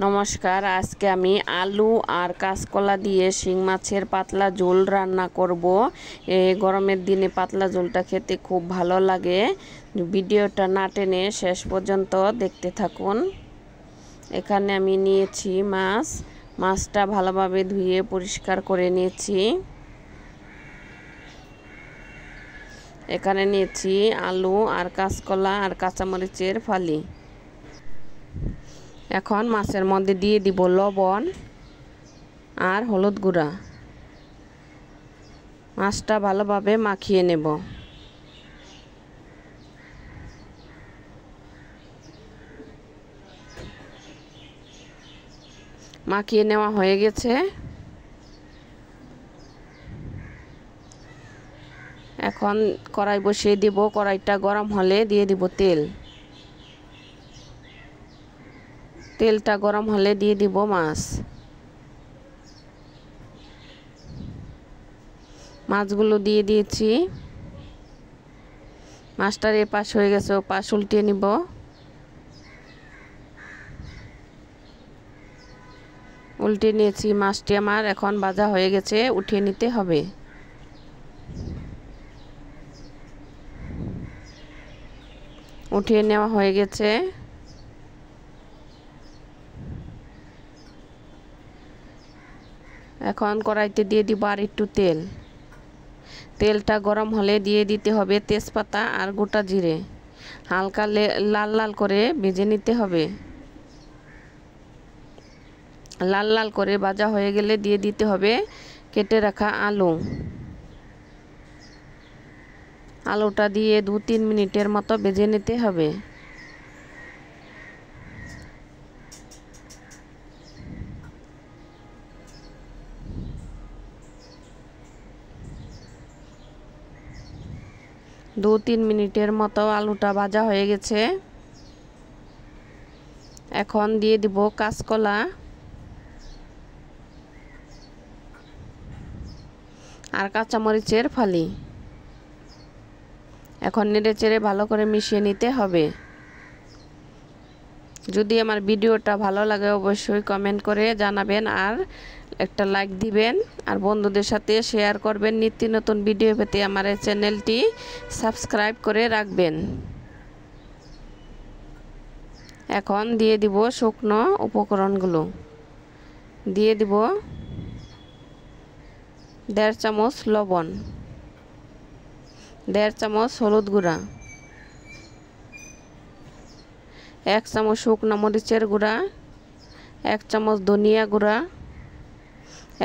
নমস্কার, আজকে আমি আলু আর কাঁচকলা দিয়ে শিং মাছের পাতলা ঝোল রান্না করব। গরমের দিনে পাতলা ঝোলটা খেতে খুব ভালো লাগে। ভিডিওটা না টেনে শেষ পর্যন্ত দেখতে থাকুন। এখানে আমি নিয়েছি মাছটা ভালোভাবে ধুয়ে পরিষ্কার করে নিয়েছি। এখানে নিয়েছি আলু আর কাঁচকলা আর কাঁচামরিচের ফালি। এখন মাছের মধ্যে দিয়ে দিব লবণ আর হলুদ গুঁড়া। মাছটা ভালোভাবে মাখিয়ে নেব। মাখিয়ে নেওয়া হয়ে গেছে। এখন কড়াই বসিয়ে দিব। কড়াইটা গরম হলে দিয়ে দিব তেল। তেলটা গরম হলে দিয়ে দিব মাছগুলো দিয়ে দিয়েছি। মাছটার এ পাশ হয়ে গেছে, ও পাশ উল্টিয়ে নিব। উল্টে নিয়েছি। মাছটি আমার এখন ভাজা হয়ে গেছে, উঠিয়ে নিতে হবে। উঠিয়ে নেওয়া হয়ে গেছে। এখন কড়াইতে দিয়ে দিব আর একটু তেল। তেলটা গরম হলে দিয়ে দিতে হবে তেজপাতা আর গোটা জিরে। হালকা লাল লাল করে ভেজে নিতে হবে। লাল লাল করে ভাজা হয়ে গেলে দিয়ে দিতে হবে কেটে রাখা আলু। আলুটা দিয়ে 2-3 মিনিটের মতো ভেজে নিতে হবে। দু তিন মিনিটের মতো আলুটা ভাজা হয়ে গেছে। এখন দিয়ে দিব কাঁচকলা আর কাঁচামরিচের ফালি। এখন নেড়েচেড়ে ভালো করে মিশিয়ে নিতে হবে। যদি আমার ভিডিওটা ভালো লাগে অবশ্যই কমেন্ট করে জানাবেন আর একটা লাইক দিবেন, আর বন্ধুদের সাথে শেয়ার করবেন। নিত্য নতুন ভিডিও পেতে আমার এই চ্যানেলটি সাবস্ক্রাইব করে রাখবেন। এখন দিয়ে দিব শুকনো উপকরণগুলো। দিয়ে দিব 1.5 চামচ লবণ, 1.5 চামচ হলুদ গুঁড়া, 1 চামচ শুকনো মরিচের গুঁড়া, 1 চামচ ধনিয়া গুঁড়া,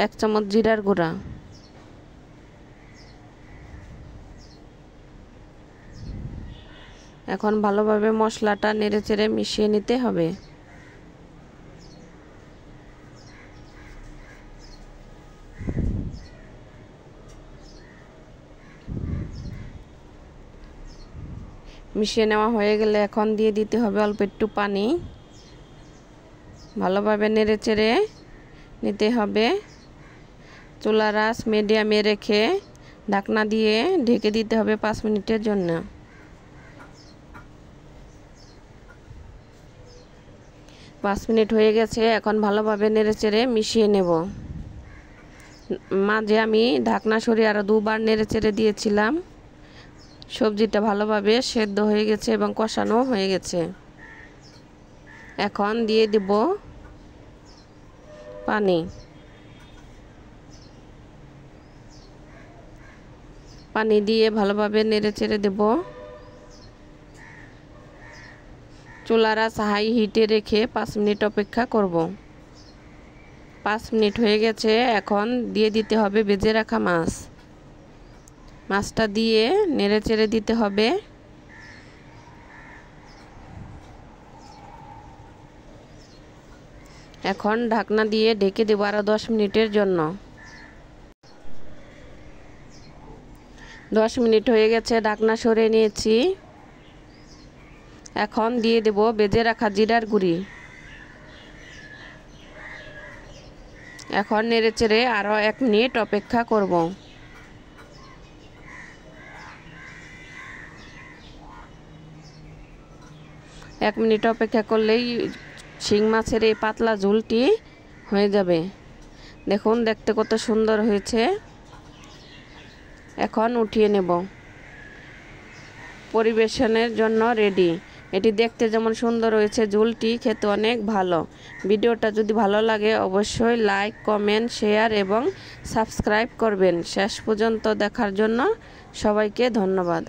1 চামচ জিরার গুঁড়া। এখন ভালোভাবে মশলাটা নেড়েচেড়ে মিশিয়ে নিতে হবে। মিশিয়ে নেওয়া হয়ে গেলে এখন দিয়ে দিতে হবে অল্প একটু পানি। ভালোভাবে নেড়েচেড়ে নিতে হবে। চুলার আঁচ মিডিয়ামে রেখে ঢাকনা দিয়ে ঢেকে দিতে হবে 5 মিনিটের জন্য। 5 মিনিট হয়ে গেছে। এখন ভালোভাবে নেড়েচেড়ে মিশিয়ে নেব। মাঝে আমি ঢাকনা সরিয়ে আরও 2বার নেড়েচেড়ে দিয়েছিলাম। সবজিটা ভালোভাবে সেদ্ধ হয়ে গেছে এবং কষানো হয়ে গেছে। এখন দিয়ে দেব পানি। পানি দিয়ে ভালোভাবে নেড়েচেড়ে দেব। চুলার আঁচ হাই হিটে রেখে 5 মিনিট অপেক্ষা করব। 5 মিনিট হয়ে গেছে। এখন দিয়ে দিতে হবে ভেজে রাখা মাছটা দিয়ে নেড়েচেড়ে দিতে হবে। এখন ঢাকনা দিয়ে ঢেকে দেব আরও 10 মিনিটের জন্য। 10 মিনিট হয়ে গেছে, ঢাকনা সরিয়ে নিয়েছি। এখন দিয়ে দেব ভেজে রাখা জিরার গুঁড়ি। এখন নেড়েচেড়ে আরও 1 মিনিট অপেক্ষা করব। 1 মিনিট অপেক্ষা করলেই শিং মাছের এই পাতলা ঝোলটি হয়ে যাবে। দেখুন দেখতে কত সুন্দর হয়েছে। এখন উঠিয়ে নেব, পরিবেশনের জন্য রেডি। এটি দেখতে যেমন সুন্দর হয়েছে, ঝোলটি খেতে অনেক ভালো। ভিডিওটা যদি ভালো লাগে অবশ্যই লাইক, কমেন্ট, শেয়ার এবং সাবস্ক্রাইব করবেন। শেষ পর্যন্ত দেখার জন্য সবাইকে ধন্যবাদ।